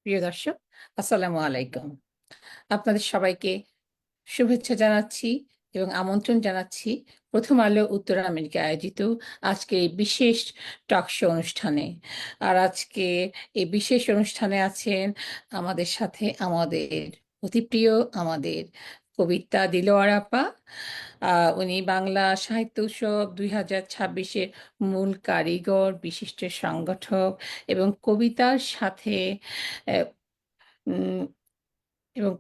প্রিয় দর্শক, আসসালামু আলাইকুম। আপনাদের সবাইকে শুভেচ্ছা জানাচ্ছি এবং আমন্ত্রণ জানাচ্ছি প্রথম আলো উত্তর আমেরিকা আয়োজিত আজকে এই বিশেষ টক শো অনুষ্ঠানে। আর আজকে এই বিশেষ অনুষ্ঠানে আছেন আমাদের সাথে আমাদের অতি প্রিয় আমাদের কবিতা দিলোয়ার আপা। উনি বাংলা সাহিত্য উৎসব 2026-এর মূল কারিগর, বিশিষ্ট সংগঠক এবং কবিতার সাথে আহ, উম, এবং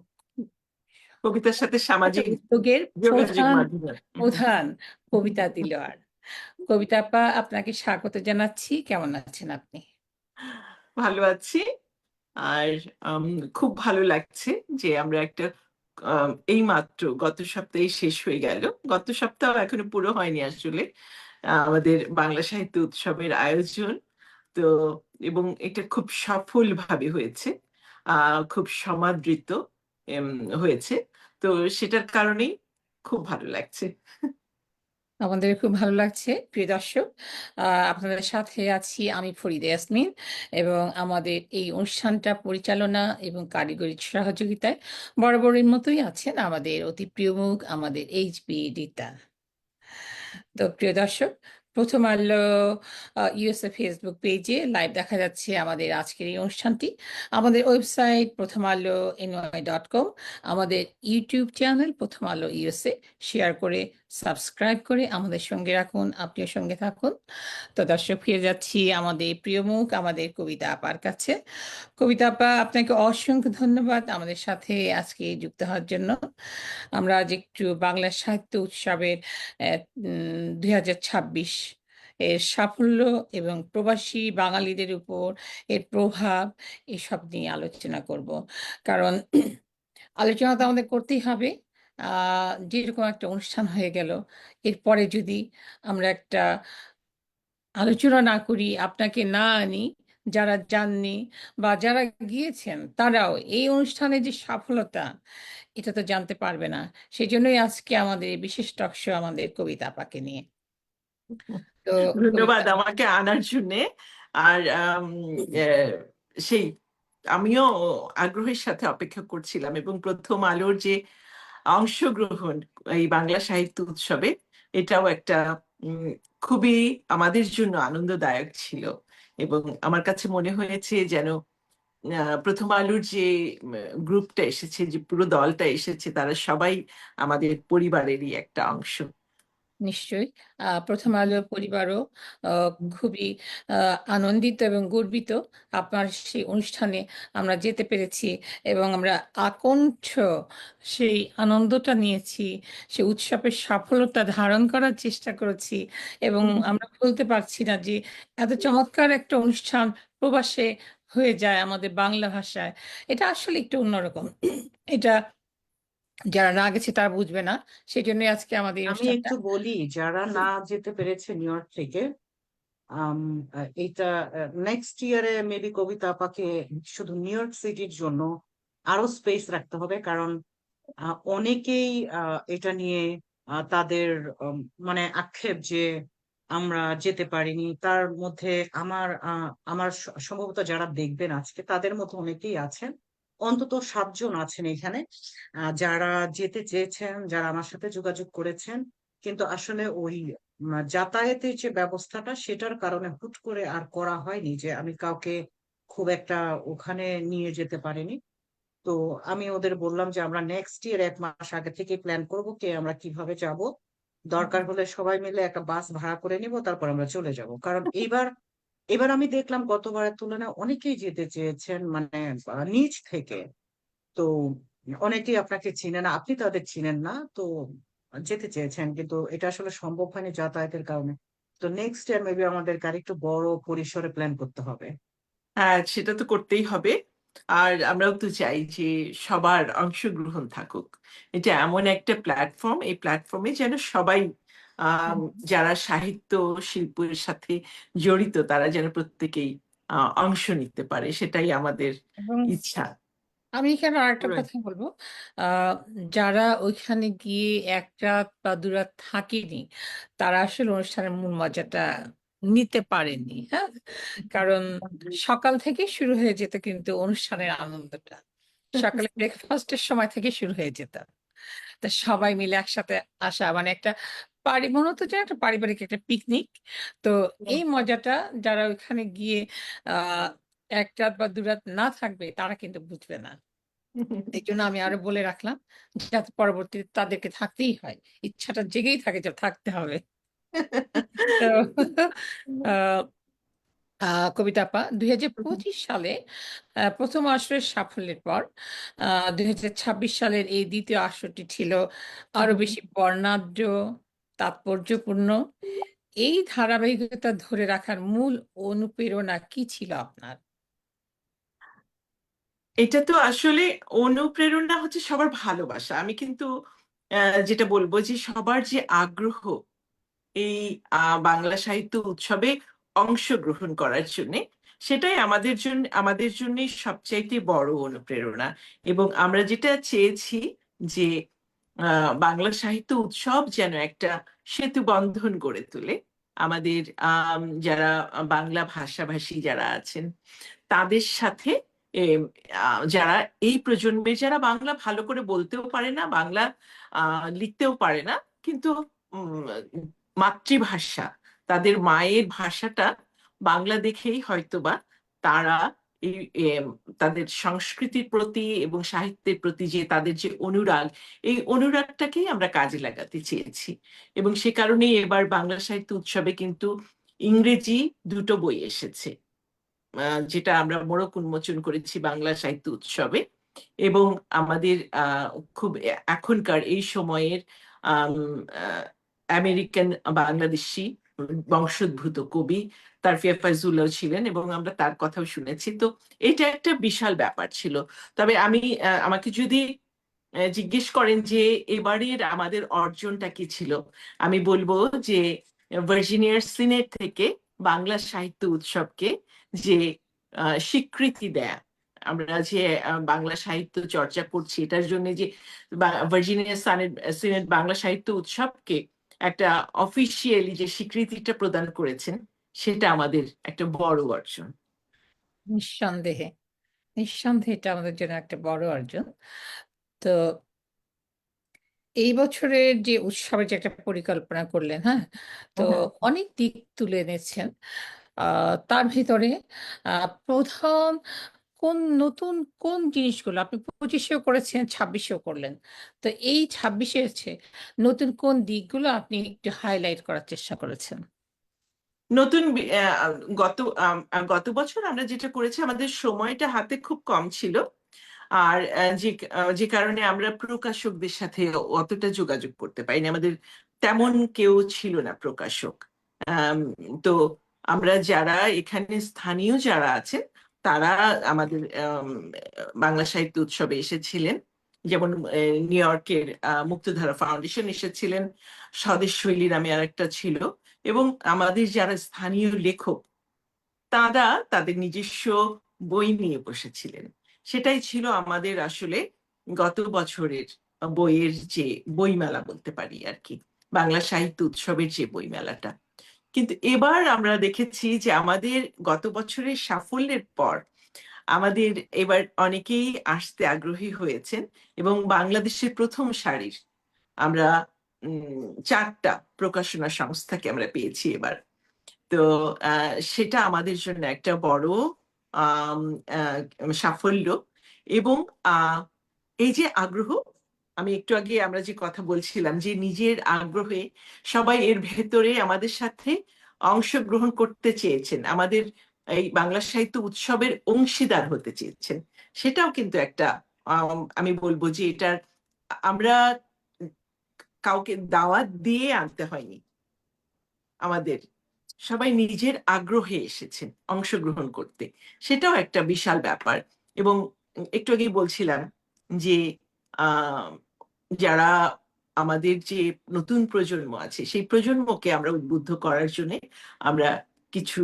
কবিতার সাথে একটা সামাজিক উদ্যোগের যোগাযোগ প্রধান মাধ্যম। প্রধান কবিতা দিলোয়ার। কবিতা আপা, আপনাকে স্বাগত জানাচ্ছি। কেমন আছেন আপনি? ভালো আছি। আর আম, খুব ভালো লাগছে যে আমরা একটা এই মাত্র গত সপ্তাহে শেষ হয়ে গেল। গত সপ্তাহ এখনো পুরো হয়নি আসলে আমাদের বাংলা সাহিত্য উৎসবের আয়োজন। তো এবং এটা খুব সফলভাবে হয়েছে, খুব সমাদৃত এম, হয়েছে। তো সেটার কারণেই খুব ভালো লাগছে। আমাদের খুব ভালো লাগছে। প্রিয় দর্শক, আপনাদের সাথে আছি আমি ফরিদা ইয়াসমিন এবং আমাদের এই অনুষ্ঠানটা পরিচালনা এবং কারিগরি সহযোগিতায় বরাবরের মতোই আছেন আমাদের অতি প্রিয় মুখ, আমাদের এইচবি রিতা। তো প্রিয় দর্শক, প্রথম আলো ইউএসএ ফেসবুক পেজে লাইভ দেখা যাচ্ছে আমাদের আজকের এই অনুষ্ঠানটি। আমাদের ওয়েবসাইট প্রথম আলো NY.com, আমাদের ইউটিউব চ্যানেল প্রথম আলো ইউএসএ শেয়ার করে সাবস্ক্রাইব করে আমাদের সঙ্গে রাখুন, আপনিও সঙ্গে থাকুন। তো দর্শক, ফিরে যাচ্ছি আমাদের প্রিয় মুখ, আমাদের কবিতা আপার কাছে। কবিতা আপা, আপনাকে অসংখ্য ধন্যবাদ আমাদের সাথে আজকে যুক্ত হওয়ার জন্য। আমরা আজ একটু বাংলা সাহিত্য উৎসবের 2026 এর সাফল্য এবং প্রবাসী বাঙালিদের উপর এর প্রভাব এসব নিয়ে আলোচনা করব। কারণ আলোচনা তো আমাদের করতেই হবে। যেরকম একটা অনুষ্ঠান হয়ে গেল, এরপরে যদি আমরা একটা আলোচনা না করি, আপনাকে না আনি, যারা যাননি বা যারা গিয়েছেন তারাও এই অনুষ্ঠানে যে সফলতা, এটা তো জানতে পারবে না। সেই জন্যই আজকে আমাদের এই বিশেষ টক শো আমাদের কবিতা আপাকে নিয়ে। তো ধন্যবাদ কবিতা, আমাকে আনার জন্যে। আর আহ, সেই আমিও আগ্রহের সাথে অপেক্ষা করছিলাম, এবং প্রথম আলোর যে অংশগ্রহণ এই বাংলা সাহিত্য উৎসবে, এটাও একটা উম, খুবই আমাদের জন্য আনন্দদায়ক ছিল। এবং আমার কাছে মনে হয়েছে যেন প্রথম আলোর যে গ্রুপটা এসেছে, যে পুরো দলটা এসেছে, তারা সবাই আমাদের পরিবারেরই একটা অংশ। নিশ্চয়ই প্রথম আলো পরিবারও খুবই আনন্দিত এবং গর্বিত আপনার সেই অনুষ্ঠানে আমরা যেতে পেরেছি এবং আমরা আকণ্ঠ সেই আনন্দটা নিয়েছি, সেই উৎসবের সফলতা ধারণ করার চেষ্টা করেছি। এবং আমরা বলতে পারছি না যে এত চমৎকার একটা অনুষ্ঠান প্রবাসে হয়ে যায় আমাদের বাংলা ভাষায়। এটা আসলে একটু অন্যরকম। এটা যারা না গেছে তারা বুঝবে না। সেই জন্য আজকে আমাদের এই আমি অনুষ্ঠানটা। একটু বলি, যারা না যেতে পেরেছে নিউ ইয়র্ক থেকে, আম, এইটা নেক্সট ইয়ারে মেবি কবিতা আপাকে শুধু নিউ ইয়র্ক সিটির জন্য আরো স্পেস রাখতে হবে, কারণ অনেকেই এটা নিয়ে তাদের মানে আক্ষেপ যে আমরা যেতে পারিনি। তার মধ্যে আমার সম্ভবত যারা দেখবেন আজকে তাদের মধ্যে অনেকেই আছেন, অন্তত 7 জন আছেন এখানে যারা যেতে চেয়েছেন, যারা আমার সাথে যোগাযোগ করেছেন, কিন্তু আসলে ওই যাতায়াতের যে ব্যবস্থাটা সেটার কারণে হুট করে আর করা হয়নি, যে আমি কাউকে খুব একটা ওখানে নিয়ে যেতে পারিনি। তো আমি ওদের বললাম যে আমরা নেক্সট ইয়ার 1 মাস আগে থেকে প্ল্যান করব কে আমরা কিভাবে যাব, দরকার হলে সবাই মিলে একটা বাস ভাড়া করে নিব, তারপর আমরা চলে যাব। কারণ এইবার এবার আমি দেখলাম গতবারের তুলনায় অনেকেই যেতে চেয়েছেন, মানে নিজ থেকে। তো অনেকেই আপনাকে চিনে না, আপনি তাদের চিনেন না, তো যেতে চেয়েছেন, কিন্তু এটা আসলে সম্ভব হয়নি যাতায়াতের কারণে। তো নেক্সট ইয়ার মেবি আমাদের আরেকটু বড় পরিসরে প্ল্যান করতে হবে। হ্যাঁ, সেটা তো করতেই হবে। আর আমরাও তো চাই যে সবার অংশগ্রহণ থাকুক। এটা এমন একটা প্ল্যাটফর্ম, এই প্ল্যাটফর্মে যেন সবাই যারা সাহিত্য শিল্পের সাথে জড়িত, তারা যেন প্রত্যেকেই অংশ নিতে পারে, সেটাই আমাদের এবং ইচ্ছা। আমি এখানে আরেকটা Right. কথা বলবো। আহ যারা ওইখানে গিয়ে এক রাত বা 2 রাত থাকেনি, তারা আসলে অনুষ্ঠানের মূল মজাটা নিতে পারেননি। হ্যাঁ, কারণ সকাল থেকে শুরু হয়ে যেত কিন্তু অনুষ্ঠানের আনন্দটা সকালে ব্রেকফাস্টের সময় থেকে শুরু হয়ে যেত। তা সবাই মিলে একসাথে আসা মানে একটা মনে হতো যে একটা পারিবারিক একটা পিকনিক। তো এই মজাটা যারা ওইখানে গিয়ে আহ 1 রাত বা 2 রাত না থাকবে তারা কিন্তু বুঝবে না। এই জন্য আমি আরো বলে রাখলাম যাতে পরবর্তীতে তাদেরকে থাকতেই হয়, ইচ্ছাটা জেগেই থাকে যে থাকতে হবে। তো আহ কবিতা আপা 2025 সালে প্রথম আসরের সাফল্যের পর 2026 সালের এই দ্বিতীয় আসরটি ছিল আরো বেশি বর্ণাঢ্য, তাৎপর্যপূর্ণ। এই ধারাবাহিকতা ধরে রাখার মূল অনুপ্রেরণা কি ছিল আপনার? এটা তো আসলে অনুপ্রেরণা হচ্ছে সবার ভালোবাসা। আমি কিন্তু যেটা বলবো যে সবার যে আগ্রহ এই বাংলা সাহিত্য উৎসবে অংশগ্রহণ করার জন্য, সেটাই আমাদের জন্য সবচাইতে বড় অনুপ্রেরণা। এবং আমরা যেটা চেয়েছি যে বাংলা সাহিত্য উৎসব যেন একটা সেতু বন্ধন গড়ে তোলে আমাদের যারা বাংলা ভাষাভাষী যারা আছেন তাদের সাথে। এম, যারা এই প্রজন্মে যারা বাংলা ভালো করে বলতেও পারে না, বাংলা লিখতেও পারে না, কিন্তু উম, মাতৃভাষা, তাদের মায়ের ভাষাটা বাংলা দেখেই হয়তোবা তারা এই তাদের সংস্কৃতির প্রতি এবং সাহিত্যের প্রতি যে তাদের যে অনুরাগ, এই অনুরাগটাকেই আমরা কাজে লাগাতে চেয়েছি। এবং সে কারণেই এবার বাংলা সাহিত্য উৎসবে কিন্তু ইংরেজি 2টো বই এসেছে, যেটা আমরা মোড়ক উন্মোচন করেছি বাংলা সাহিত্য উৎসবে। এবং আমাদের খুব এখনকার এই সময়ের আম, আহ, আমেরিকান বাংলাদেশি বংশোদ্ভূত কবি তারফিয়া ফাইজুল্লাহ ছিলেন, এবং আমরা তার কথাও শুনেছি। তো এটা একটা বিশাল ব্যাপার ছিল। তবে আমাকে যদি জিজ্ঞেস করেন যে এবারের আমাদের অর্জনটা কি ছিল, আমি বলবো যে ভার্জিনিয়ার সিনেট থেকে বাংলা সাহিত্য উৎসবকে যে স্বীকৃতি দেয়া, আমরা যে বাংলা সাহিত্য চর্চা করছি এটার জন্য যে ভার্জিনিয়া সিনেট বাংলা সাহিত্য উৎসবকে একটা অফিসিয়ালি যে স্বীকৃতিটা প্রদান করেছেন, সেটা আমাদের একটা বড় অর্জন। নিঃসন্দেহে, নিঃসন্দেহে এটা আমাদের জন্য একটা বড় অর্জন। তো এই বছরের যে উৎসবের যে একটা পরিকল্পনা করলেন, হ্যাঁ, তো অনেক দিক তুলে এনেছেন। তার ভিতরে প্রধান নতুন জিনিসগুলো আপনি 25-এও করেছেন, 26-এও করলেন। তো এই 26-এ হচ্ছে নতুন কোন দিকগুলো আপনি একটু হাইলাইট করার চেষ্টা করেছেন? নতুন গত গত বছর আমরা যেটা করেছি, আমাদের সময়টা হাতে খুব কম ছিল। আর যে কারণে আমরা প্রকাশকদের সাথে অতটা যোগাযোগ করতে পারিনি, আমাদের তেমন কেউ ছিল না প্রকাশক। আম, তো আমরা যারা এখানে স্থানীয় যারা আছেন তারা আমাদের বাংলা সাহিত্য উৎসবে এসেছিলেন। যেমন নিউ ইয়র্কের মুক্তধারা ফাউন্ডেশন এসেছিলেন, স্বদেশ শৈলী নামে আরেকটা ছিল, এবং আমাদের যারা স্থানীয় লেখক তারা তাদের নিজস্ব বই নিয়ে বসেছিলেন। সেটাই ছিল আমাদের আসলে গত বছরের বইয়ের যে বইমেলা বলতে পারি আর কি, বাংলা সাহিত্য উৎসবের যে বইমেলাটা। কিন্তু এবার আমরা দেখেছি যে আমাদের গত বছরের সাফল্যের পর আমাদের এবার অনেকেই আসতে আগ্রহী হয়েছেন, এবং বাংলাদেশের প্রথম সারির আমরা 4টা প্রকাশনা সংস্থাকে আমরা পেয়েছি এবার। তো সেটা আমাদের জন্য একটা বড় আম, সাফল্য। এবং এই যে আগ্রহ, আমি একটু আগে আমরা যে কথা বলছিলাম যে নিজের আগ্রহে সবাই এর ভেতরে আমাদের সাথে অংশগ্রহণ করতে চেয়েছেন, আমাদের এই বাংলা সাহিত্য উৎসবের অংশীদার হতে চেয়েছেন, সেটাও কিন্তু একটা আমি বলবো যে এটার আমরা কাউকে দাওয়াত দিয়ে আনতে হয়নি, আমাদের সবাই নিজের আগ্রহে এসেছেন অংশগ্রহণ করতে। সেটাও একটা বিশাল ব্যাপার। এবং একটু আগেই বলছিলাম যে আহ যারা আমাদের যে নতুন প্রজন্ম আছে সেই প্রজন্মকে আমরা উদ্বুদ্ধ করার জন্য আমরা কিছু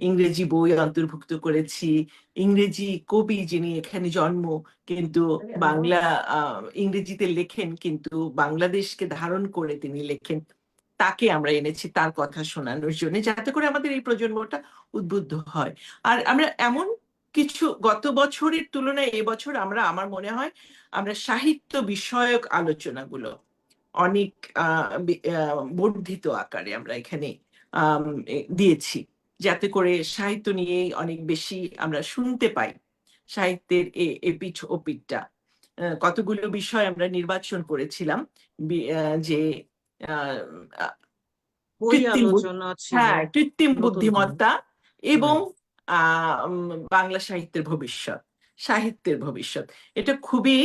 ইংরেজি বই অন্তর্ভুক্ত করেছি। ইংরেজি কবি যিনি এখানে জন্ম, কিন্তু বাংলা ইংরেজিতে লেখেন, কিন্তু বাংলাদেশকে ধারণ করে তিনি লেখেন, তাকে আমরা এনেছি তার কথা শোনানোর জন্য, যাতে করে আমাদের এই প্রজন্মটা উদ্বুদ্ধ হয়। আর আমরা এমন কিছু গত বছরের তুলনায় এবছর আমার মনে হয় আমরা সাহিত্য বিষয়ক আলোচনাগুলো অনেক বর্ধিত আকারে আমরা এখানে দিয়েছি, যাতে করে সাহিত্য নিয়ে অনেক বেশি আমরা শুনতে পাই, সাহিত্যের এপিঠ ওপিঠটা। কতগুলো বিষয় আমরা নির্বাচন করেছিলাম, যে আহ, আহ, বই কৃত্রিম আলোচনা ছিল হ্যাঁ, কৃত্রিম নতুন করে। বুদ্ধিমত্তা এবং Right. বাংলা সাহিত্যের ভবিষ্যৎ, সাহিত্যের ভবিষ্যৎ। এটা খুবই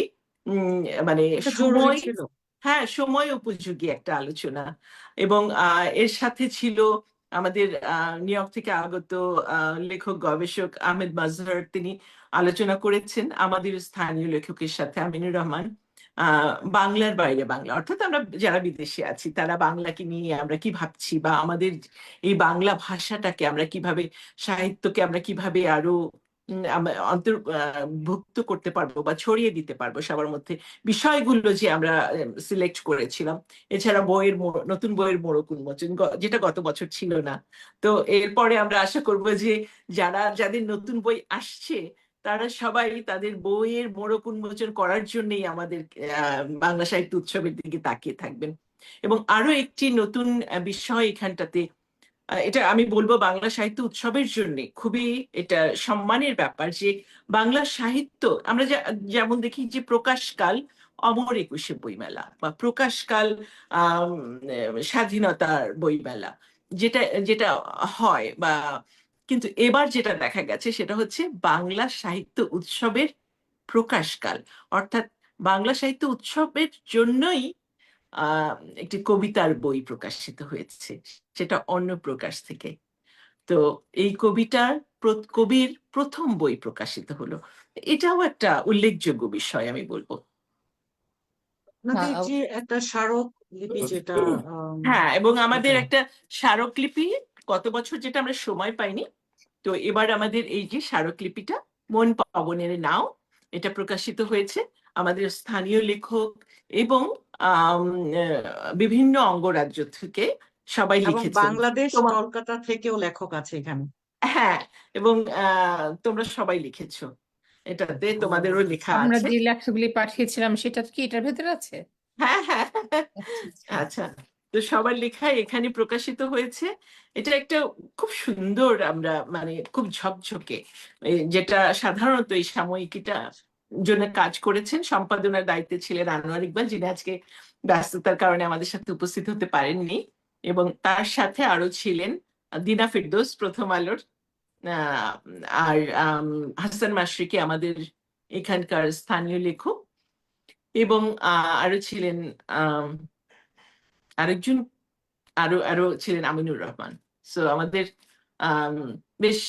মানে এটা জরুরি সময়, ছিল। হ্যাঁ, সময় উপযোগী একটা আলোচনা। এবং এর সাথে ছিল আমাদের নিউ ইয়র্ক থেকে আগত লেখক গবেষক আহমেদ মাজহার, তিনি আলোচনা করেছেন আমাদের স্থানীয় লেখকের সাথে, আমিনুর রহমান। বাংলার বাইরে বাংলা, অর্থাৎ আমরা যারা বিদেশে আছি তারা বাংলাকে নিয়ে আমরা কি ভাবছি, বা আমাদের এই বাংলা ভাষাটাকে আমরা কিভাবে, সাহিত্যকে আমরা কিভাবে আরো অন্তর্ভুক্ত করতে পারবো বা ছড়িয়ে দিতে পারবো সবার মধ্যে, বিষয়গুলো যে আমরা সিলেক্ট করেছিলাম। এছাড়া নতুন বইয়ের মোড়ক উন্মোচন, যেটা গত বছর ছিল না। তো এরপরে আমরা আশা করব যে যাদের নতুন বই আসছে তারা সবাই তাদের বইয়ের মোড়ক উন্মোচন করার জন্যই আমাদের বাংলা সাহিত্য উৎসবের দিকে তাকিয়ে থাকবেন। এবং আরো একটি নতুন বিষয় এখানটাতে, এটা আমি বলবো বাংলা সাহিত্য উৎসবের জন্য খুবই এটা সম্মানের ব্যাপার, যে বাংলা সাহিত্য আমরা যেমন দেখি যে প্রকাশকাল অমর একুশে বইমেলা, বা প্রকাশকাল স্বাধীনতার বইমেলা, যেটা যেটা হয়, বা কিন্তু এবার যেটা দেখা গেছে সেটা হচ্ছে বাংলা সাহিত্য উৎসবের প্রকাশকাল। অর্থাৎ বাংলা সাহিত্য উৎসবের জন্যই আহ একটি কবিতার বই প্রকাশিত হয়েছে, সেটা অন্য প্রকাশ থেকে। তো এই কবির প্রথম বই প্রকাশিত হলো। এটাও একটা উল্লেখযোগ্য বিষয় আমি বলবো। আপনাদের যে একটা স্মারক লিপি যেটা হ্যাঁ, এবং আমাদের এটা একটা স্মারকলিপি গত বছর যেটা আমরা সময় পাইনি, তো এবার আমাদের এই যে স্মারকলিপিটা মন পাবনের নাও, এটা প্রকাশিত হয়েছে। আমাদের স্থানীয় লেখক এবং বিভিন্ন অঙ্গরাজ্য থেকে সবাই এবং লিখেছেন। বাংলাদেশ তোমার কলকাতা থেকেও লেখক আছে এখানে। হ্যাঁ, এবং তোমরা সবাই লিখেছো, এটাতে তোমাদেরও লেখা আমরা আছে। যে লেখাগুলি পাঠিয়েছিলাম সেটা কি এটার ভেতরে আছে? হ্যাঁ, হ্যাঁ, আচ্ছা আচ্ছা। আচ্ছা। তো সবার লেখাই এখানে প্রকাশিত হয়েছে। এটা একটা খুব সুন্দর, আমরা মানে খুব ঝকঝকে, যেটা সাধারণত এই সাময়িকীটা জন্য কাজ করেছেন, সম্পাদনার দায়িত্বে ছিলেন আনোয়ার ইকবাল, যিনি আজকে ব্যস্ততার কারণে আমাদের সাথে উপস্থিত হতে পারেননি। এবং তার সাথে আরো ছিলেন দিনা ফেরদৌস, প্রথম আলোর, আহ, আর হাসান মাশরিকি, আমাদের এখানকার স্থানীয় লেখক, এবং আরো ছিলেন আরেকজন, আরো আরো ছিলেন আমিনুর রহমান। সো আমাদের আম, বেশ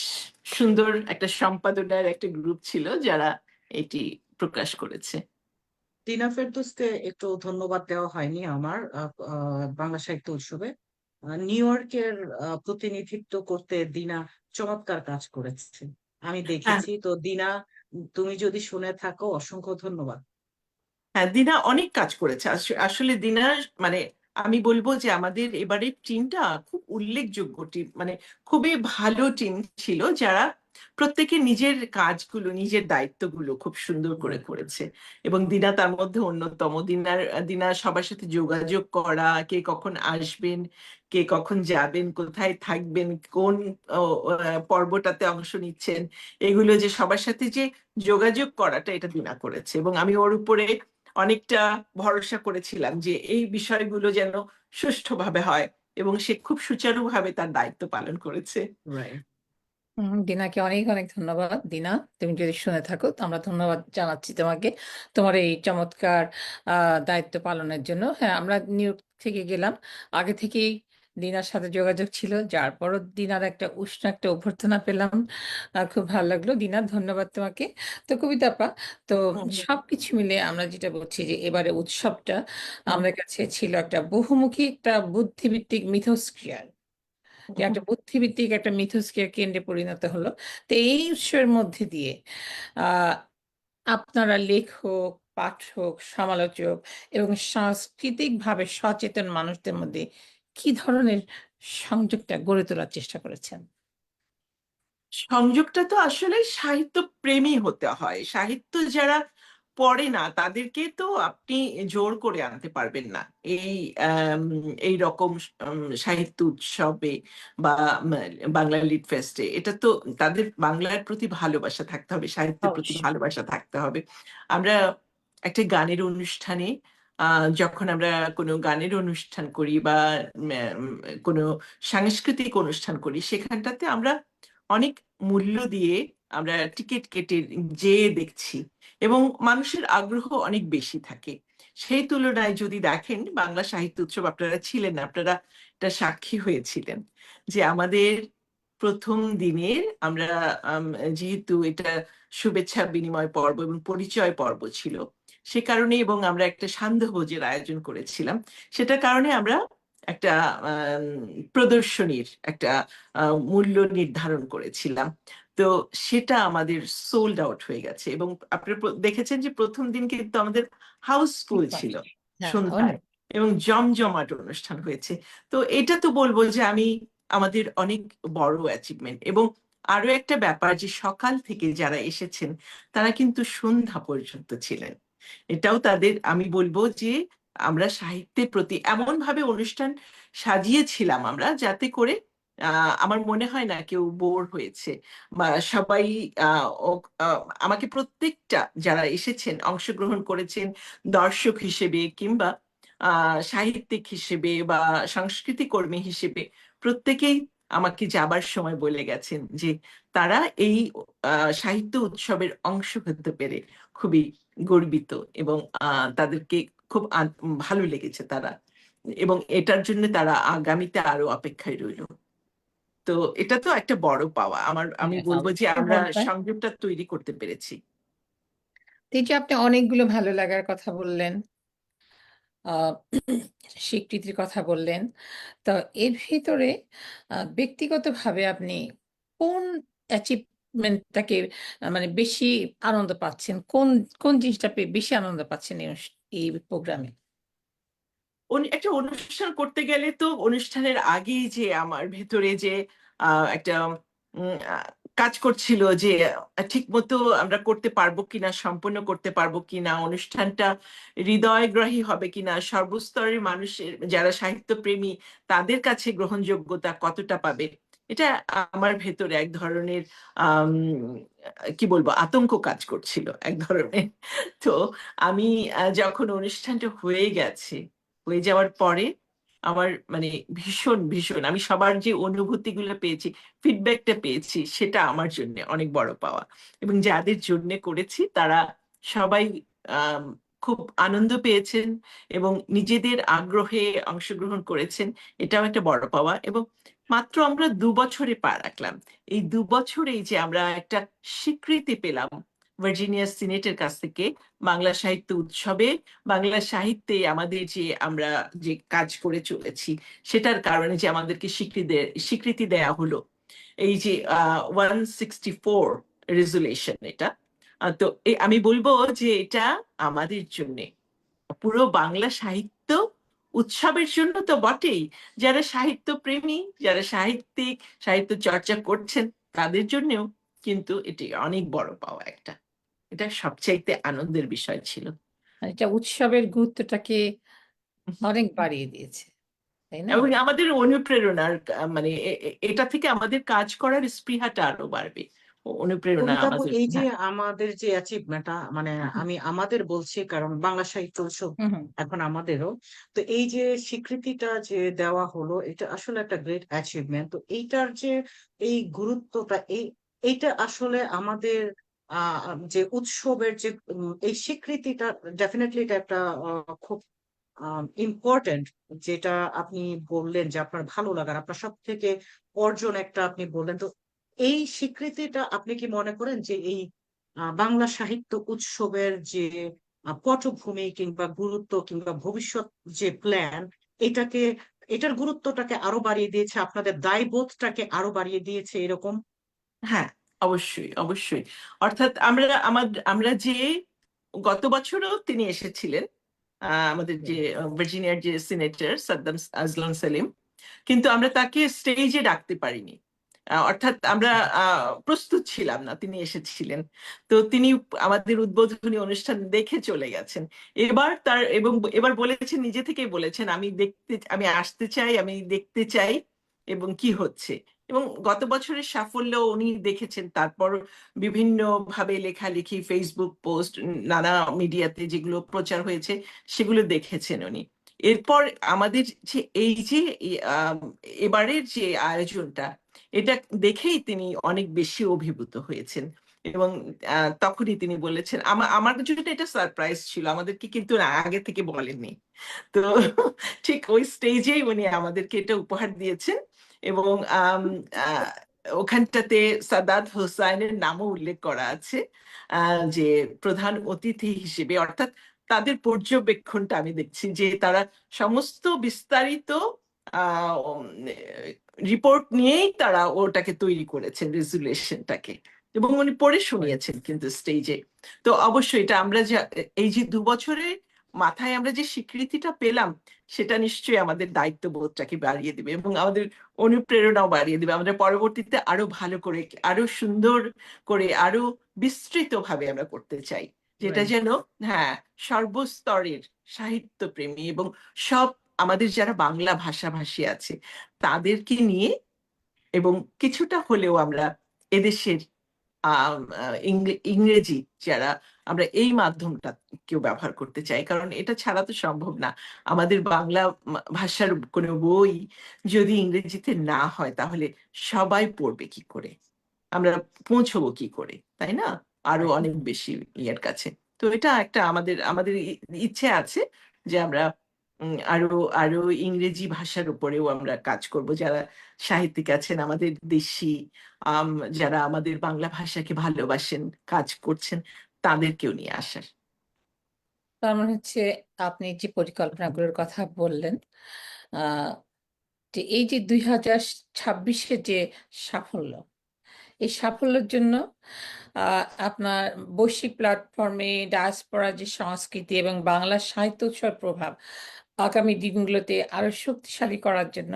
সুন্দর একটা সম্পাদনার একটা গ্রুপ ছিল যারা এটি প্রকাশ করেছে। টিনা ফেরদৌসকে একটু ধন্যবাদ দেওয়া হয়নি আমার বাংলা সাহিত্য উৎসবে। নিউ ইয়র্কের প্রতিনিধিত্ব করতে দিনা চমৎকার কাজ করেছে, আমি হ্যাঁ, দেখেছি। তো দিনা, তুমি যদি শুনে থাকো, অসংখ্য ধন্যবাদ। হ্যাঁ, দিনা অনেক কাজ করেছে। আসলে দিনা মানে আমি বলবো যে আমাদের এবারের টিমটা খুব উল্লেখযোগ্য টিম, মানে খুবই ভালো টিম ছিল, যারা প্রত্যেকে নিজের কাজগুলো, নিজের দায়িত্বগুলো খুব সুন্দর করে করেছে। এবং দিনা তার মধ্যে অন্যতম। দিনা সবার সাথে যোগাযোগ করা, কে কখন আসবেন, কে কখন যাবেন, কোথায় থাকবেন, কোন পর্বটাতে অংশ নিচ্ছেন, এগুলো যে সবার সাথে যে যোগাযোগ করাটা, এটা দিনা করেছে। এবং আমি ওর উপরে অনেকটা ভরসা করেছিলাম যে এই বিষয়গুলো যেন সুষ্ঠুভাবে হয়, এবং সে খুব সুচারুভাবে তার দায়িত্ব পালন করেছে। রাইট। দিনাকে অনেক অনেক ধন্যবাদ। দিনা, তুমি যদি শুনে থাকো তো আমরা ধন্যবাদ জানাচ্ছি তোমাকে তোমার এই চমৎকার দায়িত্ব পালনের জন্য। হ্যাঁ, আমরা নিউ ইয়র্ক থেকে গেলাম, আগে থেকেই দিনার সাথে যোগাযোগ ছিল, যার পরও দিনার একটা উষ্ণ একটা অভ্যর্থনা পেলাম। খুব ভালো লাগলো। দিনা, ধন্যবাদ তোমাকে। তো কবিতা আপা, তো সবকিছু মিলে আমরা যেটা বলছি যে এবারে উৎসবটা আমাদের কাছে ছিল একটা বহুমুখী, একটা বুদ্ধিভিত্তিক মিথস্ক্রিয়ার, যে একটা বুদ্ধিভিত্তিক একটা মিথস্ক্রিয়ার কেন্দ্রে পরিণত হলো। তো এই উৎসবের মধ্যে দিয়ে আহ আপনারা লেখক, পাঠক, সমালোচক এবং সাংস্কৃতিক ভাবে সচেতন মানুষদের মধ্যে কি ধরনের সংযোগটা গড়ে তোলার চেষ্টা করেছেন? সংযোগটা তো আসলে সাহিত্য প্রেমী হতে হয়। সাহিত্য যারা পড়ে না তাদেরকে তো আপনি জোর করে আনতে পারবেন না এই এই রকম সাহিত্য উৎসবে বা বাংলা লিট ফেস্টে। এটা তো তাদের বাংলার প্রতি ভালোবাসা থাকতে হবে, সাহিত্যের প্রতি অবশ্যই। ভালোবাসা থাকতে হবে। আমরা একটা গানের অনুষ্ঠানে যখন আমরা কোনো গানের অনুষ্ঠান করি বা কোনো সাংস্কৃতিক অনুষ্ঠান করি, সেখানটাতে আমরা অনেক মূল্য দিয়ে আমরা টিকিট কেটে যেয়ে দেখছি এবং মানুষের আগ্রহ অনেক বেশি থাকে। সেই তুলনায় যদি দেখেন বাংলা সাহিত্য উৎসব, আপনারা ছিলেন, আপনারা এটা সাক্ষী হয়েছিলেন যে আমাদের প্রথম দিনের আমরা যেহেতু এটা শুভেচ্ছা বিনিময় পর্ব এবং পরিচয় পর্ব ছিল, সে কারণে, এবং আমরা একটা সান্ধ্যভোজের আয়োজন করেছিলাম, সেটার কারণে আমরা একটা প্রদর্শনীর একটা মূল্য নির্ধারণ করেছিলাম। তো সেটা আমাদের সোল্ড আউট হয়ে গেছে এবং আপনারা দেখেছেন যে প্রথম দিন কিন্তু আমাদের হাউসফুল ছিল হ্যাঁ, সন্ধ্যায় অনেক। এবং জমজমাট অনুষ্ঠান হয়েছে। তো এটা তো বলবো যে আমাদের অনেক বড় অ্যাচিভমেন্ট। এবং আরো একটা ব্যাপার যে সকাল থেকে যারা এসেছেন তারা কিন্তু সন্ধ্যা পর্যন্ত ছিলেন। এটাও তাদের, আমি বলবো যে আমরা সাহিত্যের প্রতি এমন ভাবে অনুষ্ঠান সাজিয়েছিলাম আমরা যাতে করে আমার মনে হয় না কেউ বোর হয়েছে বা সবাই আমাকে প্রত্যেকটা যারা এসেছেন, অংশগ্রহণ করেছেন দর্শক হিসেবে কিংবা সাহিত্যিক হিসেবে বা সংস্কৃতি কর্মী হিসেবে, প্রত্যেকেই আমাকে যাবার সময় বলে গেছেন যে তারা এই সাহিত্য উৎসবের অংশ হতে পেরে খুবই গর্বিত এবং তাদেরকে খুব ভালো লেগেছে তারা, এবং এটার জন্য তারা আগামীতে আরো অপেক্ষায় রইল। তো এটা তো একটা বড় পাওয়া আমি হ্যাঁ, বলবো যে অবশ্যই আমরা বড় পায়। সংযোগটা তৈরি করতে পেরেছি। তো এই যে আপনি অনেকগুলো ভালো লাগার কথা বললেন, আহ স্বীকৃতির কথা বললেন। তো এর ভিতরে ব্যক্তিগতভাবে আপনি কোন অ্যাচিভমেন্টটাকে মানে বেশি আনন্দ পাচ্ছেন? কোন কোন জিনিসটা পেয়ে বেশি আনন্দ পাচ্ছেন এই প্রোগ্রামে? একটা অনুষ্ঠান করতে গেলে তো অনুষ্ঠানের আগেই যে আমার ভেতরে যে একটা কাজ করছিল যে ঠিক মতো আমরা করতে পারবো কিনা, সম্পন্ন করতে পারবো কিনা, অনুষ্ঠানটা হৃদয়গ্রাহী হবে কিনা, সর্বস্তরের মানুষের যারা সাহিত্য প্রেমী তাদের কাছে গ্রহণযোগ্যতা কতটা পাবে, এটা আমার ভেতরে এক ধরনের আম, কি বলবো আতঙ্ক কাজ করছিল এক ধরনের। তো আমি যখন অনুষ্ঠানটা হয়ে গেছে, হয়ে যাওয়ার পরে আমার মানে ভীষণ ভীষণ আমি সবার যে অনুভূতিগুলো পেয়েছি, ফিডব্যাকটা পেয়েছি, সেটা আমার জন্য অনেক বড় পাওয়া। এবং যাদের জন্য করেছি তারা সবাই আম, খুব আনন্দ পেয়েছেন এবং নিজেদের আগ্রহে অংশগ্রহণ করেছেন, এটাও একটা বড় পাওয়া। এবং মাত্র আমরা 2 বছরে পা রাখলাম, এই 2 বছরেই যে আমরা একটা স্বীকৃতি পেলাম ভার্জিনিয়া সিনেটের কাছ থেকে বাংলা সাহিত্য উৎসবে, বাংলা সাহিত্যে আমাদের যে আমরা যে কাজ করে চলেছি সেটার কারণে যে আমাদেরকে স্বীকৃতি দেয়া হলো। এই যে 164 রেজুলেশন, এটা তো আমি বলবো যে এটা আমাদের জন্য, পুরো বাংলা সাহিত্য উৎসবের জন্য তো বটেই, যারা সাহিত্য প্রেমী, যারা সাহিত্যিক, সাহিত্য চর্চা করছেন তাদের জন্যও কিন্তু এটি অনেক বড় পাওয়া একটা। এটা সবচাইতে আনন্দের বিষয় ছিল। মানে এটা উৎসবের গুরুত্বটাকে অনেক বাড়িয়ে দিয়েছে, তাই না? এবং আমাদের অনুপ্রেরণার মানে এটা থেকে আমাদের কাজ করার স্পৃহাটা আরো বাড়বে। অনুপ্রেরণা কবিতা আপু, আমাদের, এই যে হ্যাঁ। আমাদের যে অ্যাচিভমেন্টটা, মানে আমি আমাদের বলছি কারণ বাংলা সাহিত্য উৎসব হুম, হুম। এখন আমাদেরও। তো এই যে স্বীকৃতিটা যে দেওয়া হলো, এটা আসলে একটা গ্রেট অ্যাচিভমেন্ট। তো এইটার যে এই গুরুত্বটা, এইটা আসলে আমাদের যে উৎসবের যে এই স্বীকৃতিটা, ডেফিনেটলি এটা একটা খুব ইম্পর্টেন্ট। যেটা আপনি বললেন যে আপনার ভালো লাগার, আপনার সব থেকে অর্জন একটা আপনি বললেন। তো এই স্বীকৃতিটা আপনি কি মনে করেন যে এই বাংলা সাহিত্য উৎসবের যে পটভূমি কিংবা গুরুত্ব কিংবা ভবিষ্যৎ যে প্ল্যান, এটাকে, এটার গুরুত্বটাকে আরো বাড়িয়ে দিয়েছে, আপনাদের দায়বোধটাকে আরো বাড়িয়ে দিয়েছে এরকম? হ্যাঁ, অবশ্যই অবশ্যই। অর্থাৎ আমরা যে গত বছরও তিনি এসেছিলেন, আমাদের যে ভার্জিনিয়ার যে সিনেটর সাদ্দাম আজলান সেলিম, কিন্তু আমরা তাকে স্টেজে ডাকতে পারিনি। অর্থাৎ আমরা প্রস্তুত ছিলাম না, তিনি এসেছিলেন। তো তিনি আমাদের উদ্বোধনী অনুষ্ঠান দেখে চলে গেছেন। এবার বলেছেন, নিজে থেকেই বলেছেন, আমি আসতে চাই, আমি দেখতে চাই এবং কি হচ্ছে। এবং গত বছরের সাফল্য উনি দেখেছেন, তারপর বিভিন্ন ভাবে লেখালেখি, ফেসবুক পোস্ট, নানা মিডিয়াতে যেগুলো প্রচার হয়েছে সেগুলো দেখেছেন উনি। এরপর আমাদের যে এই যে এবারের যে আয়োজনটা, এটা দেখেই তিনি অনেক বেশি অভিভূত হয়েছেন। এবং তখনই তিনি বলেছেন, আমাদের জন্য এটা সারপ্রাইজ ছিল, আমাদেরকে কিন্তু আগে থেকে বলেননি। তো ঠিক ওই স্টেজেই উনি আমাদেরকে এটা উপহার দিয়েছেন। এবং আহ, ওখানটাতে সাদাত হোসাইনের নামও উল্লেখ করা আছে, যে প্রধান অতিথি হিসেবে। অর্থাৎ তাদের পর্যবেক্ষণটা আমি দেখছি যে তারা সমস্ত বিস্তারিত রিপোর্ট নিয়েই তারা ওটাকে তৈরি করেছেন, রেজুলেশনটাকে। এবং উনি পড়ে শুনিয়েছেন কিন্তু স্টেজে। তো অবশ্যই এটা আমরা এই যে 2 বছরে মাথায় আমরা যে স্বীকৃতিটা পেলাম, সেটা নিশ্চয়ই আমাদের দায়িত্ববোধটাকে বাড়িয়ে দিবে এবং আমাদের অনুপ্রেরণাও বাড়িয়ে দিবে। আমরা পরবর্তীতে আরো ভালো করে, আরো সুন্দর করে, আরো বিস্তৃত ভাবে আমরা করতে চাই, যেটা যেন হ্যাঁ সর্বস্তরের সাহিত্যপ্রেমী এবং সব আমাদের যারা বাংলা ভাষাভাষী আছে তাদেরকে নিয়ে, এবং কিছুটা হলেও আমরা এদেশের ইংরেজি যারা, আমরা এই মাধ্যমটা কেউ ব্যবহার করতে চাই। কারণ এটা ছাড়া তো সম্ভব না। আমাদের বাংলা ভাষার কোনো বই যদি ইংরেজিতে না হয় তাহলে সবাই পড়বে কি করে, আমরা পৌঁছবো কি করে, তাই না? আরো অনেক বেশি ইয়ের কাছে। তো এটা একটা আমাদের আমাদের ইচ্ছে আছে যে আমরা আরো আরো ইংরেজি ভাষার উপরেও আমরা কাজ করব। যারা সাহিত্যিক আছেন আমাদের দেশি, আম, যারা আমাদের বাংলা ভাষাকে ভালোবাসেন, কাজ করছেন, তাদেরকেও নিয়ে আসার। তার মানে হচ্ছে আপনি যে পরিকল্পনাগুলোর কথা বললেন, আহ যে এই যে 2026-এ যে সাফল্য, এই সাফল্যের জন্য আপনার বৈশ্বিক প্ল্যাটফর্মে ডায়াসপোরা যে সংস্কৃতি এবং বাংলা সাহিত্য উৎসবের প্রভাব আগামী দিনগুলোতে আরো শক্তিশালী করার জন্য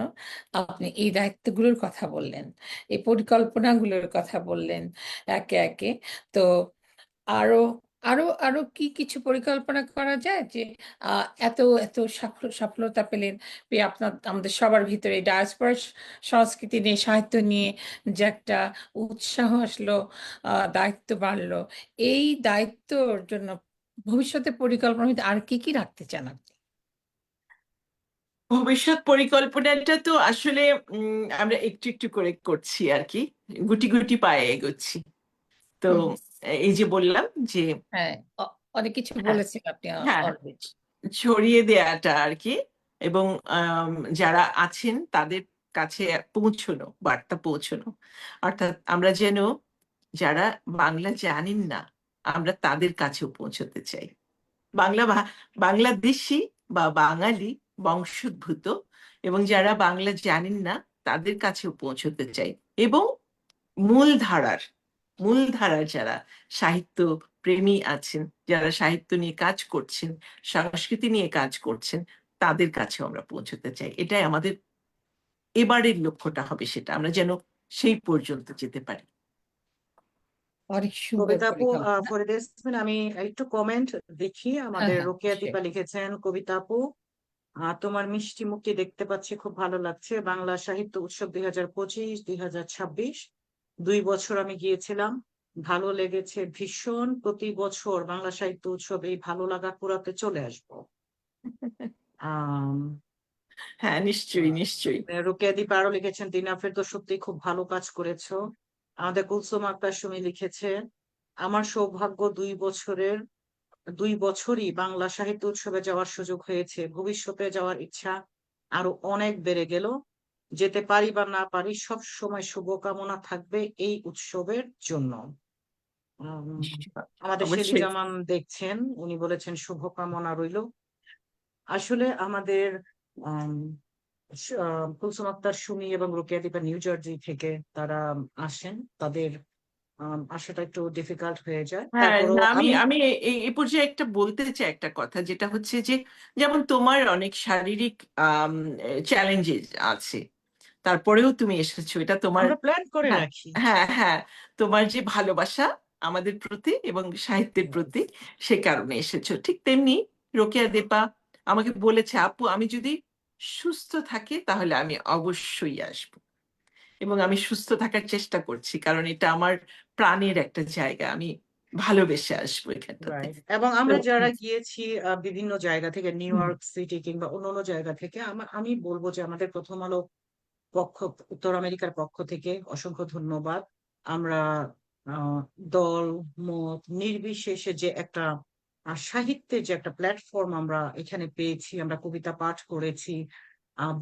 আপনি এই দায়িত্বগুলোর কথা বললেন, এই পরিকল্পনাগুলোর কথা বললেন একে একে। তো আরো আরো আরো কি কিছু পরিকল্পনা করা যায় যে এত এত সফলতা পেলেন, পেয়ে আপনার আমাদের সবার ভিতরে ডায়াসপোরা সংস্কৃতি নিয়ে, সাহিত্য নিয়ে যে একটা উৎসাহ আসলো, দায়িত্ব বাড়লো। এই দায়িত্বর জন্য ভবিষ্যতে পরিকল্পনা আর কি কি রাখতে চান আপনি? ভবিষ্যৎ পরিকল্পনাটা তো আসলে আমরা একটু একটু করে করছি আর কি, গুটি গুটি পায়ে এগোচ্ছি। তো হুম। এই যে বললাম যে হ্যাঁ, অনেক কিছু হ্যাঁ, বলেছেন আপনি হ্যাঁ, অলরেডি। ছড়িয়ে দেয়াটা আর কি। এবং যারা আছেন তাদের কাছে পৌঁছানো, বার্তা পৌঁছানো। অর্থাৎ আমরা যেন, যারা বাংলা জানেন না, আমরা তাদের কাছেও পৌঁছতে চাই। বাংলাদেশি বা বাঙালি বংশোদ্ভূত এবং যারা বাংলা জানেন না তাদের কাছেও পৌঁছতে চাই। এবং মূলধারার মূলধারার যারা সাহিত্য প্রেমী আছেন, যারা সাহিত্য নিয়ে কাজ করছেন, সংস্কৃতি নিয়ে কাজ করছেন, তাদের কাছেও আমরা পৌঁছতে চাই। এটাই আমাদের এবারের লক্ষ্যটা হবে, সেটা আমরা যেন সেই পর্যন্ত যেতে পারি। অনেক সুন্দর কবিতা আপু, পরিকল্পনা। ফরিদা ইয়াসমিন, আমি একটু কমেন্ট দেখি। হ্যাঁ, আমাদের হ্যাঁ, রোকেয়া সে দীপা লিখেছেন, কবিতা আপু তোমার মিষ্টি মুখটি দেখতে পাচ্ছি, খুব ভালো লাগছে। বাংলা সাহিত্য উৎসব 2025-2026 2 বছর আমি গিয়েছিলাম, ভালো লেগেছে ভীষণ। প্রতি বছর বাংলা সাহিত্য উৎসব এই ভালো লাগা কুড়াতে চলে আসবো। আহ হ্যাঁ, নিশ্চয়ই নিশ্চয়ই। রোকেয়া দীপা আরো লিখেছেন, দিনাফের তো সত্যি খুব ভালো কাজ করেছো। আমাদের কুলসুম আক্তার সুমি লিখেছে, আমার সৌভাগ্য 2 বছরই বাংলা সাহিত্য উৎসবে যাওয়ার সুযোগ হয়েছে, ভবিষ্যতে যাওয়ার ইচ্ছা আরো অনেক বেড়ে গেল। যেতে পারি বা না পারি, সব সময় শুভকামনা থাকবে এই উৎসবের জন্য। উম, আমাদের শেলি অবশ্যই। জামান দেখছেন, উনি বলেছেন শুভকামনা রইল। আসলে আমাদের আম, কুলসুম আক্তার সুমি এবং রোকেয়া দীপা নিউ জার্সি থেকে তারা আসেন। তাদের আসাটা একটু ডিফিকাল্ট হয়ে যায়। হ্যাঁ, তারপরও না, আমি আমি আমি এই পর্যায়ে একটা বলতে চাই একটা কথা, যেটা হচ্ছে যে যেমন তোমার অনেক শারীরিক চ্যালেঞ্জেস আছে, তারপরেও তুমি এসেছো, এটা তোমার। আমরা প্ল্যান করে হ্যাঁ, রাখি। হ্যাঁ, হ্যাঁ, তোমার যে ভালোবাসা আমাদের প্রতি এবং সাহিত্যের প্রতি, সে কারণে এসেছো। ঠিক তেমনি রোকেয়া দীপা আমাকে বলেছে, আপু আমি যদি সুস্থ থাকি তাহলে আমি অবশ্যই আসবো, এবং আমি সুস্থ থাকার চেষ্টা করছি, কারণ এটা আমার প্রাণের একটা জায়গা, আমি ভালোবেসে আসবো এখানটাতে। রাইট। এবং তো আমরা যারা গিয়েছি বিভিন্ন জায়গা থেকে, নিউ হুম, ইয়র্ক সিটি কিংবা অন্যান্য জায়গা থেকে, আমি বলবো যে আমাদের প্রথম আলো পক্ষ, উত্তর আমেরিকার পক্ষ থেকে অসংখ্য ধন্যবাদ। আমরা আহ, দল মত নির্বিশেষে যে একটা সাহিত্যের যে একটা প্ল্যাটফর্ম আমরা এখানে পেয়েছি, আমরা কবিতা পাঠ করেছি,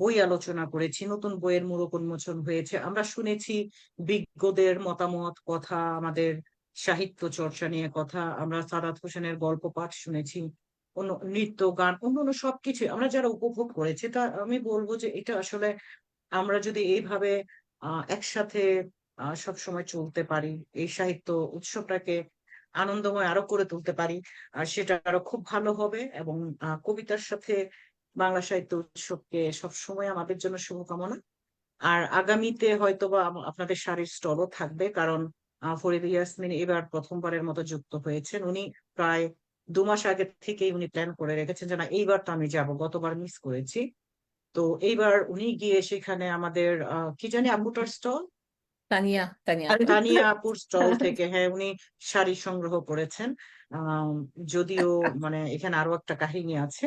বই আলোচনা করেছি, নতুন বইয়ের মোড়ক উন্মোচন হয়েছে, আমরা শুনেছি বিজ্ঞদের মতামত, কথা, আমাদের সাহিত্য চর্চা নিয়ে কথা, আমরা সাদাত হোসেনের গল্প পাঠ শুনেছি, অন্য নৃত্য গান অন্যান্য সবকিছু আমরা যারা উপভোগ করেছি, তা আমি বলবো যে এটা আসলে আমরা যদি এইভাবে একসাথে সব সময় চলতে পারি, এই সাহিত্য উৎসবটাকে আনন্দময় আরো করে তুলতে পারি, আর সেটা আরো খুব ভালো হবে। এবং কবিতার সাথে বাংলা সাহিত্য উৎসবকে সব সময় আমাদের জন্য শুভকামনা। আর আগামীতে হয়তোবা আপনাদের শাড়ির স্টলও থাকবে, কারণ ফরিদা ইয়াসমিন এবার প্রথমবারের মতো যুক্ত হয়েছেন। উনি প্রায় 2 মাস আগে থেকেই উনি প্ল্যান করে রেখেছেন যে না, এইবার তো আমি যাব, গতবার মিস করেছি। তো এইবার উনি গিয়ে সেখানে আমাদের কি জানি আম্বুটার স্টল, তানিয়া, তানিয়া। আর তানিয়া আপুর স্টল থেকে, হ্যাঁ, উনি শাড়ি সংগ্রহ করেছেন। আম, যদিও মানে এখানে আরো একটা কাহিনী আছে,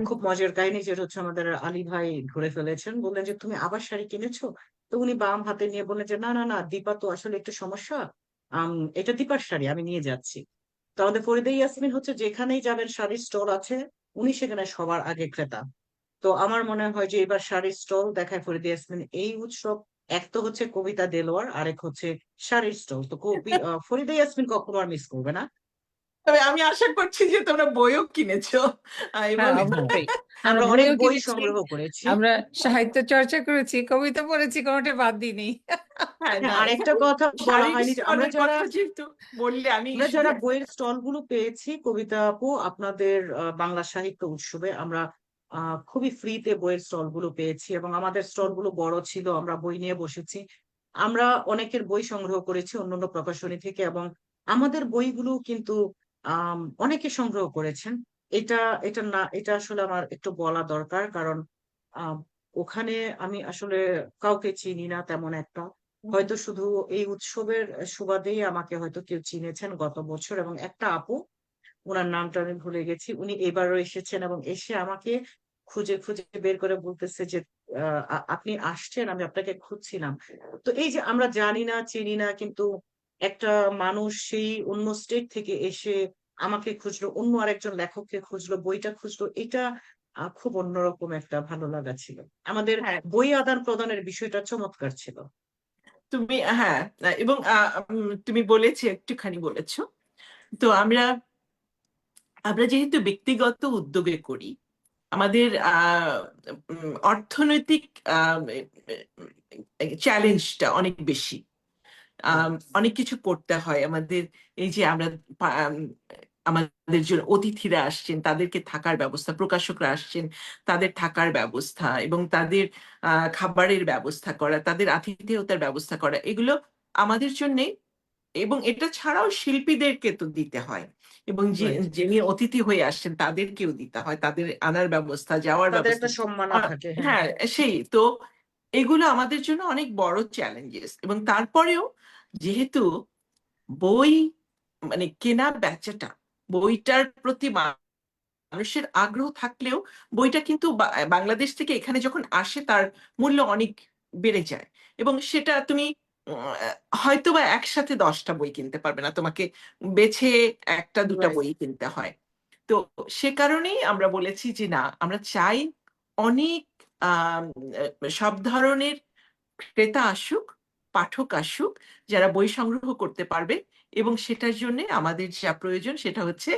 খুব মজার কাহিনী, যেটা হচ্ছে আমাদের আলী ভাই ধরে ফেলেছেন, বললেন যে তুমি আবার শাড়ি কিনেছো? তো উনি বাম হাতে নিয়ে বললেন যে না না না, দীপা তো আসলে একটু সমস্যা, এটা দীপার শাড়ি, আমি নিয়ে যাচ্ছি। তো আমাদের ফরিদা ইয়াসমিন হচ্ছে যেখানেই যাবেন শাড়ির স্টল আছে, উনি সেখানে সবার আগে ক্রেতা। তো আমার মনে হয় যে এবার শাড়ির স্টল দেখায় ফরিদা ইয়াসমিন এই উৎসব। এক তো হচ্ছে কবিতা দেলোয়ার, আরেক হচ্ছে শাড়ির স্টল। তো ফরিদা ইয়াসমিন কখনো আর মিস করবে না। তবে আমি আশা করছি যে তোমরা বইও কিনেছো, এবং হ্যাঁ, হ্যাঁ, অবশ্যই। আমরা আমরা অনেক বইও বই কিনেছি, সংগ্রহ করেছি। আমরা সাহিত্য চর্চা করেছি, কবিতা পড়েছি, কোনোটা বাদ দিইনি। হ্যাঁ, হ্যাঁ, না, আরেকটা এখানে কথা বলা শাড়ির হয়নি যে স্টলের কথা যেহেতু বললে, আমি আমরা শুধু যারা বইয়ের স্টল গুলো পেয়েছি, কবিতা আপু, আপনাদের বাংলা সাহিত্য উৎসবে আমরা খুবই ফ্রিতে বইয়ের স্টল গুলো পেয়েছি, এবং আমাদের স্টল গুলো বড় ছিল, আমরা বই নিয়ে বসেছি। আমরা অনেকের বই সংগ্রহ করেছি অন্যান্য প্রকাশনী থেকে, এবং আমাদের বইগুলো কিন্তু অনেকে সংগ্রহ করেছেন। এটা এটা না, এটা আসলে আমার একটু বলা দরকার, কারণ আম, ওখানে আমি আসলে কাউকে চিনি না তেমন একটা, হয়তো শুধু এই উৎসবের সুবাদেই আমাকে হয়তো কেউ চিনেছেন গত বছর। এবং একটা আপু, ওনার নামটা আমি ভুলে গেছি, উনি এবারও এসেছেন এবং এসে আমাকে খুঁজে খুঁজে বের করে বলতেছে যে আপনি আসছেন, আমি আপনাকে খুঁজছিলাম। তো এই যে আমরা জানি না, চিনি না, কিন্তু একটা মানুষ সেই অন্য স্টেট থেকে এসে আমাকে খুঁজলো, অন্য আরেকজন লেখককে খুঁজলো, বইটা খুঁজলো, এটা খুব অন্যরকম একটা ভালো লাগা ছিল। আমাদের হ্যাঁ, বই আদান প্রদানের বিষয়টা চমৎকার ছিল। তুমি, হ্যাঁ, এবং তুমি বলেছি, একটুখানি বলেছো। তো আমরা আমরা যেহেতু ব্যক্তিগত উদ্যোগে করি, আমাদের অর্থনৈতিক চ্যালেঞ্জটা অনেক বেশি। অনেক কিছু করতে হয় আমাদের। এই যে আমরা আমাদের যে অতিথিরা আসছেন, তাদেরকে থাকার ব্যবস্থা, প্রকাশকরা আসছেন, তাদের থাকার ব্যবস্থা এবং তাদের খাবারের ব্যবস্থা করা, তাদের আতিথেয়তার ব্যবস্থা করা, এগুলো আমাদের জন্য। এবং এটা ছাড়াও শিল্পীদেরকে তো দিতে হয়, এবং রাইট। যিনি অতিথি হয়ে আসছেন তাদেরকেও দিতে হয়, তাদের আনার ব্যবস্থা, যাওয়ার তাদের ব্যবস্থা। একটা সম্মাননা আহ, থাকে, হ্যাঁ। হ্যাঁ, সেই তো, এগুলো আমাদের জন্য অনেক বড় চ্যালেঞ্জেস। এবং তারপরেও যেহেতু বই মানে কেনা বেচাটা, বইটার প্রতি মানুষের আগ্রহ থাকলেও, বইটা কিন্তু বাংলাদেশ থেকে এখানে যখন আসে তার মূল্য অনেক বেড়ে যায়। এবং সেটা তুমি হয়তো বা একসাথে 10টা বই কিনতে পারবে না, তোমাকে বেছে একটা দুটা রাইট। বই কিনতে হয়। তো সে কারণেই আমরা বলেছি যে না, আমরা চাই অনেক আহ সব ধরনের ক্রেতা আসুক, পাঠক আসুক, যারা বই সংগ্রহ করতে পারবে। এবং সেটার জন্য আমাদের যা প্রয়োজন সেটা হচ্ছে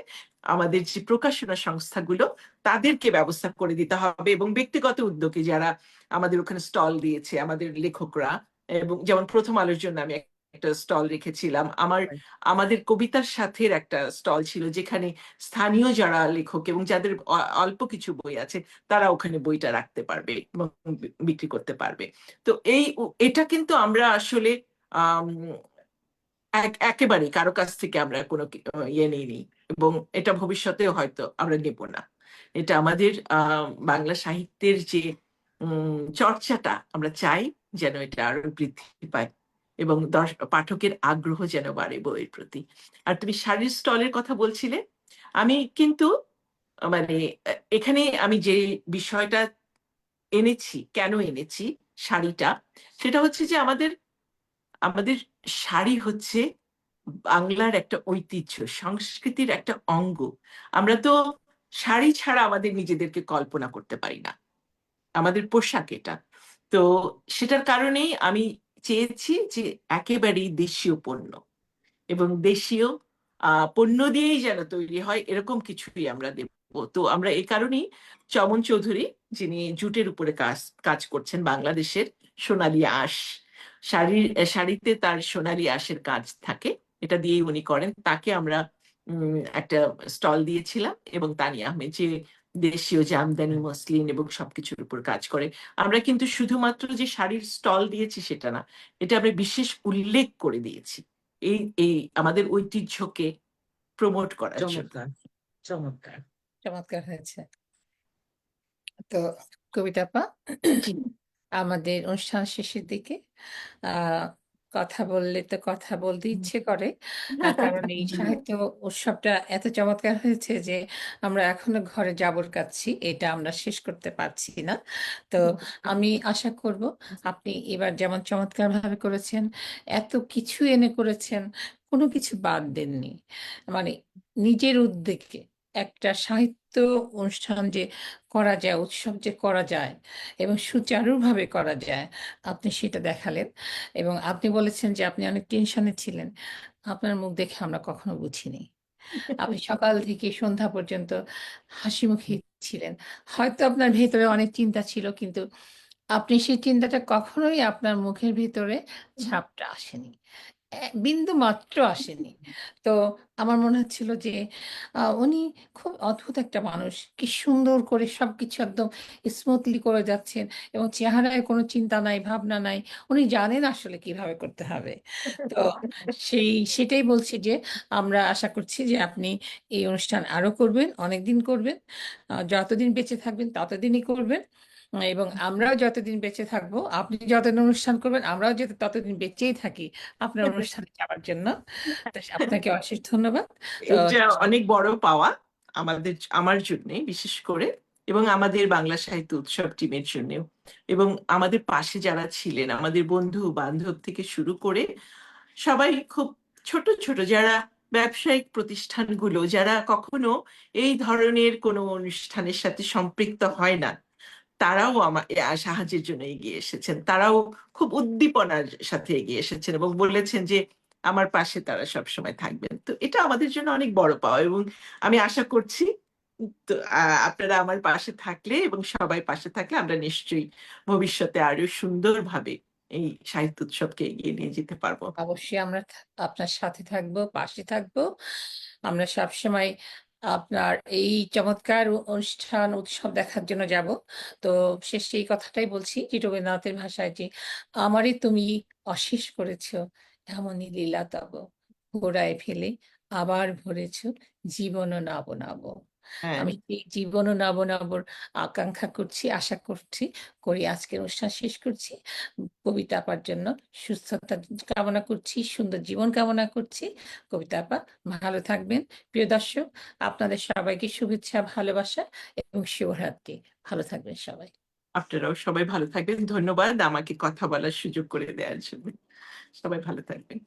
আমাদের যে প্রকাশনা সংস্থাগুলো, তাদেরকে ব্যবস্থা করে দিতে হবে, এবং ব্যক্তিগত উদ্যোগে যারা আমাদের ওখানে স্টল দিয়েছে, আমাদের লেখকরা, এবং যেমন প্রথম আলোর জন্য আমি একটা স্টল রেখেছিলাম, আমাদের কবিতার সাথের একটা স্টল ছিল, যেখানে স্থানীয় যারা লেখক এবং যাদের অল্প কিছু বই আছে তারা ওখানে বইটা রাখতে পারবে এবং বিক্রি করতে পারবে। তো এটা কিন্তু আমরা আসলে আম, একেবারে কারো কাছ থেকে আমরা কোনো ইয়ে নিইনি, এবং এটা ভবিষ্যতেও হয়তো আমরা নেব না। এটা আমাদের বাংলা সাহিত্যের যে চর্চাটা, আমরা চাই যেন এটা আরো বৃদ্ধি পায় এবং পাঠকের আগ্রহ যেন বাড়ে বইয়ের প্রতি। আর তুমি শাড়ির স্টলের কথা বলছিলে, আমি কিন্তু মানে এখানে আমি যে বিষয়টা এনেছি, কেন এনেছি শাড়িটা, সেটা হচ্ছে যে আমাদের আমাদের শাড়ি হচ্ছে বাংলার একটা ঐতিহ্য, সংস্কৃতির একটা অঙ্গ। আমরা তো শাড়ি ছাড়া আমাদের নিজেদেরকে কল্পনা করতে পারি না, আমাদের পোশাক এটা। তো সেটার কারণেই আমি চেয়েছি যে একেবারেই দেশীয় পণ্য এবং দেশীয় পণ্য দিয়েই যেন তৈরি হয় এরকম কিছুই আমরা দেব। তো আমরা এই কারণেই চমন চৌধুরী, যিনি জুটের উপরে কাজ কাজ করছেন, বাংলাদেশের সোনালী আঁশ, শাড়িতে তার সোনালী আঁশের কাজ থাকে, এটা দিয়েই উনি করেন, তাকে আমরা একটা স্টল দিয়েছিলাম। এবং তানিয়া আহমেদ, যে দেশীয় জামদানি মসলিন এবং সবকিছুর উপর কাজ করে। আমরা কিন্তু শুধুমাত্র যে শাড়ির স্টল দিয়েছি সেটা না, এটা আমরা বিশেষ উল্লেখ করে দিয়েছি এই এই আমাদের ঐতিহ্যকে প্রমোট করার জন্য। চমৎকার, চমৎকার। চমৎকার হয়েছে। তো কবিতা আপা, জি। আমাদের অনুষ্ঠান শেষের দিকে আহ কথা বললে তো কথা বলতে ইচ্ছে করে, কারণ এই সাহিত্য উৎসবটা এত চমৎকার হয়েছে যে আমরা এখনো ঘরে জাবর কাচ্ছি, এটা আমরা শেষ করতে পারছি না। তো আমি আশা করব আপনি এবার যেমন চমৎকার ভাবে করেছেন, এত কিছু এনে করেছেন, কোনো কিছু বাদ দেননি। মানে নিজের উদ্যোগে একটা সাহিত্য অনুষ্ঠান যে করা যায়, উৎসব যে করা যায় এবং সুচারুভাবে করা যায়, আপনি সেটা দেখালেন। এবং আপনি বলেছেন যে আপনি অনেক টেনশনে ছিলেন, আপনার মুখ দেখে আমরা কখনো বুঝিনি। আপনি সকাল থেকে সন্ধ্যা পর্যন্ত হাসি মুখে ছিলেন। হয়তো আপনার ভেতরে অনেক চিন্তা ছিল, কিন্তু আপনি সেই চিন্তাটা কখনোই আপনার মুখের ভিতরে ছাপটা আসেনি, বিন্দু মাত্র আসেনি। তো আমার মনে হচ্ছিল যে উনি খুব অদ্ভুত একটা মানুষ, কি সুন্দর করে সবকিছু একদম স্মুথলি করে যাচ্ছেন এবং চেহারায় কোনো চিন্তা নাই, ভাবনা নাই। উনি জানেন আসলে কিভাবে করতে হবে। তো সেটাই বলছি যে আমরা আশা করছি যে আপনি এই অনুষ্ঠান আরো করবেন, অনেকদিন করবেন, যতদিন বেঁচে থাকবেন ততদিনই করবেন। এবং আমরাও যতদিন বেঁচে থাকবো, আপনি যতদিন অনুষ্ঠান করবেন, আমরাও যাতে ততদিন বেঁচেই থাকি আপনার অনুষ্ঠানে যাওয়ার জন্য। তো আপনাকে অশেষ ধন্যবাদ। তো এটা অনেক বড় পাওয়া আমার জন্য বিশেষ করে, এবং আমাদের বাংলা সাহিত্য উৎসব টিমের জন্যও, এবং আমাদের পাশে যারা ছিলেন, আমাদের বন্ধু বান্ধব থেকে শুরু করে সবাই, খুব ছোট ছোট যারা ব্যবসায়িক প্রতিষ্ঠানগুলো, যারা কখনো এই ধরনের কোনো অনুষ্ঠানের সাথে সম্পৃক্ত হয় না, তারাও আমার সাহায্যের জন্য এগিয়ে এসেছেন। তারাও খুব উদ্দীপনার সাথে এগিয়ে এসেছেন এবং বলেছেন যে আমার পাশে তারা সব সময় থাকবেন। তো এটা আমাদের জন্য অনেক বড় পাওয়া, এবং আমি আশা করছি তো আপনারা আমার পাশে থাকলে এবং সবাই পাশে থাকলে আমরা নিশ্চয়ই ভবিষ্যতে আরো সুন্দরভাবে এই সাহিত্য উৎসবকে এগিয়ে নিয়ে যেতে পারবো। অবশ্যই আমরা আপনার সাথে থাকবো, পাশে থাকবো। আমরা সবসময় আপনার এই চমৎকার অনুষ্ঠান উৎসব দেখার জন্য যাব। তো শেষে এই কথাটাই বলছি যে রবীন্দ্রনাথের ভাষায়, যে আমারে তুমি অশেষ করেছ, এমনই লীলা তব, ঘোড়ায় ফেলে আবার ভরেছ জীবন নব নব। হ্যাঁ, আমি এই জীবন নব নবর আকাঙ্ক্ষা করছি, আশা করছি, করি আজকের অনুষ্ঠান শেষ করছি। কবিতা আপার জন্য সুস্থতা কামনা করছি, সুন্দর জীবন কামনা করছি। কবিতা আপা ভালো থাকবেন। প্রিয় দর্শক, আপনাদের সবাইকে শুভেচ্ছা, ভালোবাসা এবং শুভরাত্রি। ভালো থাকবেন সবাই। আপনারাও সবাই ভালো থাকবেন। ধন্যবাদ আমাকে কথা বলার সুযোগ করে দেওয়ার জন্য। সবাই ভালো থাকবেন।